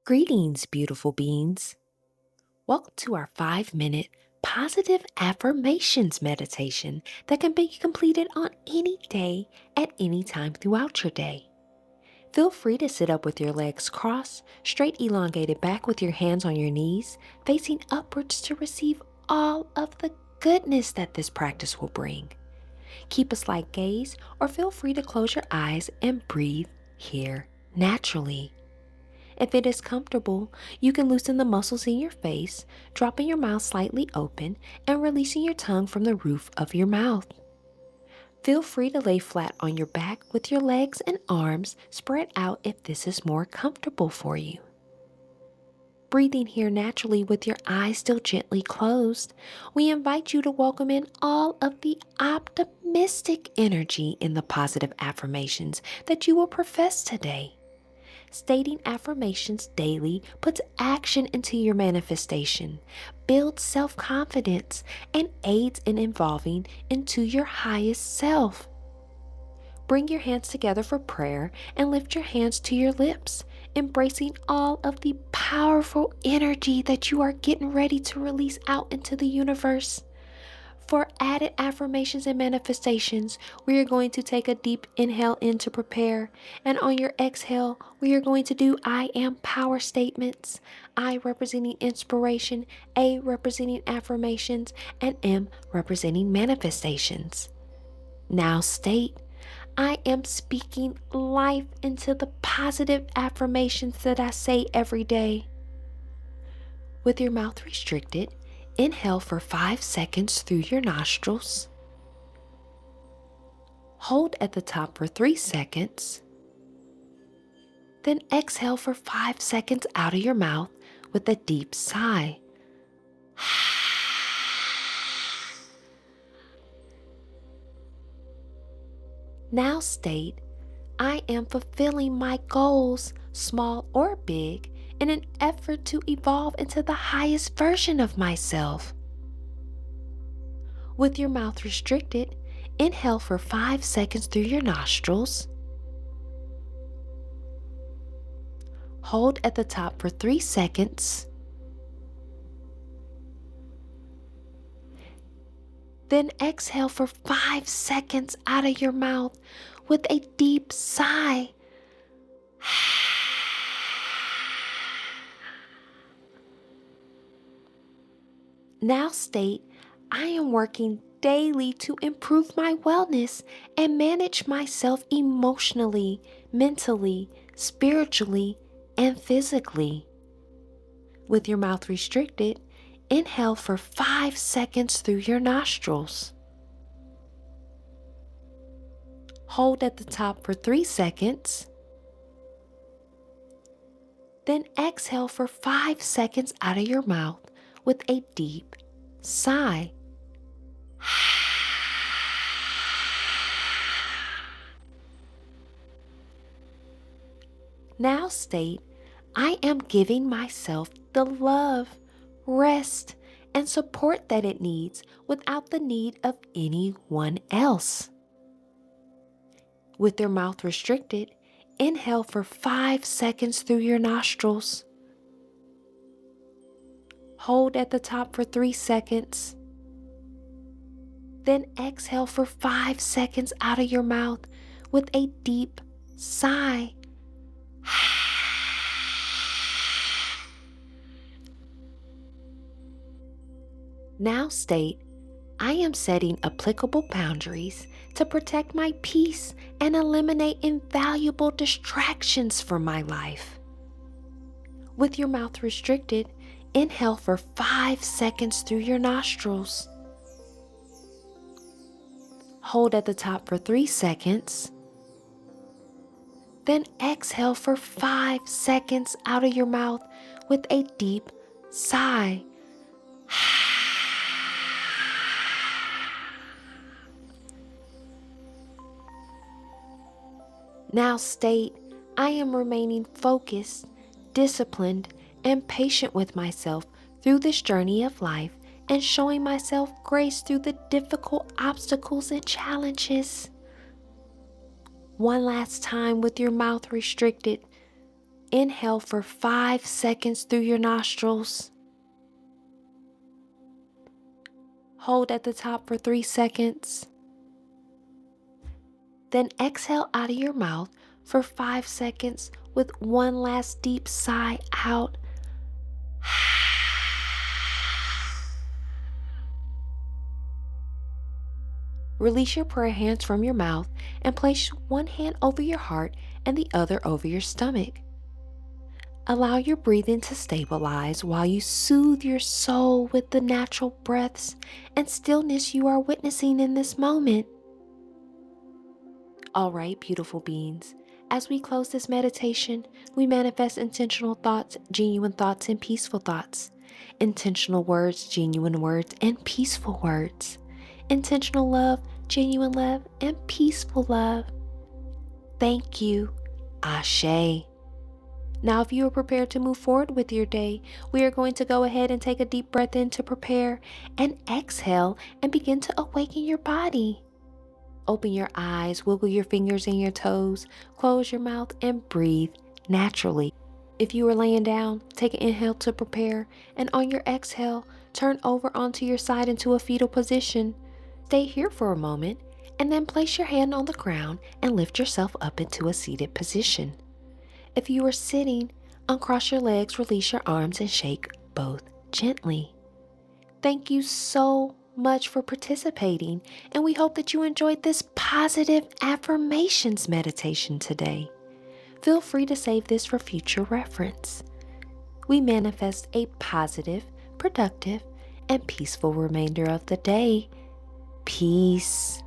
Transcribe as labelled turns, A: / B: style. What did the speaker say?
A: Greetings, beautiful beings. Welcome to our 5-minute positive affirmations meditation that can be completed on any day at any time throughout your day. Feel free to sit up with your legs crossed, straight elongated back with your hands on your knees, facing upwards to receive all of the goodness that this practice will bring. Keep a slight gaze or feel free to close your eyes and breathe here naturally. If it is comfortable, you can loosen the muscles in your face, dropping your mouth slightly open and releasing your tongue from the roof of your mouth. Feel free to lay flat on your back with your legs and arms spread out if this is more comfortable for you. Breathing here naturally with your eyes still gently closed, we invite you to welcome in all of the optimistic energy in the positive affirmations that you will profess today. Stating affirmations daily puts action into your manifestation, builds self-confidence, and aids in evolving into your highest self. Bring your hands together for prayer and lift your hands to your lips, embracing all of the powerful energy that you are getting ready to release out into the universe. For added affirmations and manifestations, we are going to take a deep inhale in to prepare. And on your exhale, we are going to do I am power statements. I representing inspiration, A representing affirmations, and M representing manifestations. Now state, I am speaking life into the positive affirmations that I say every day. With your mouth restricted, inhale for 5 seconds through your nostrils. Hold at the top for 3 seconds. Then exhale for 5 seconds out of your mouth with a deep sigh. Now state, I am fulfilling my goals, small or big, in an effort to evolve into the highest version of myself. With your mouth restricted, inhale for 5 seconds through your nostrils. Hold at the top for 3 seconds. Then exhale for 5 seconds out of your mouth with a deep sigh. Now state, I am working daily to improve my wellness and manage myself emotionally, mentally, spiritually, and physically. With your mouth restricted, inhale for 5 seconds through your nostrils. Hold at the top for 3 seconds. Then exhale for 5 seconds out of your mouth with a deep sigh. Now state, I am giving myself the love, rest, and support that it needs without the need of anyone else. With your mouth restricted, inhale for 5 seconds through your nostrils. Hold at the top for 3 seconds. Then exhale for 5 seconds out of your mouth with a deep sigh. Now state, I am setting applicable boundaries to protect my peace and eliminate invaluable distractions from my life. With your mouth restricted, inhale for 5 seconds through your nostrils. Hold at the top for 3 seconds. Then exhale for 5 seconds out of your mouth with a deep sigh. Now state, I am remaining focused, disciplined, and patient with myself through this journey of life and showing myself grace through the difficult obstacles and challenges. One last time with your mouth restricted, Inhale for 5 seconds through your nostrils. Hold at the top for 3 seconds. Then exhale out of your mouth for 5 seconds with one last deep sigh out. Release your prayer hands from your mouth and place one hand over your heart and the other over your stomach. Allow your breathing to stabilize while you soothe your soul with the natural breaths and stillness you are witnessing in this moment. All right, beautiful beings. As we close this meditation, we manifest intentional thoughts, genuine thoughts, and peaceful thoughts. Intentional words, genuine words, and peaceful words. Intentional love, genuine love, and peaceful love. Thank you. Ashe. Now, if you are prepared to move forward with your day, we are going to go ahead and take a deep breath in to prepare and exhale and begin to awaken your body. Open your eyes, wiggle your fingers and your toes, close your mouth, and breathe naturally. If you are laying down, take an inhale to prepare, and on your exhale, turn over onto your side into a fetal position. Stay here for a moment, and then place your hand on the ground and lift yourself up into a seated position. If you are sitting, uncross your legs, release your arms, and shake both gently. Thank you so much for participating, and we hope that you enjoyed this positive affirmations meditation today. Feel free to save this for future reference. We manifest a positive, productive, and peaceful remainder of the day. Peace.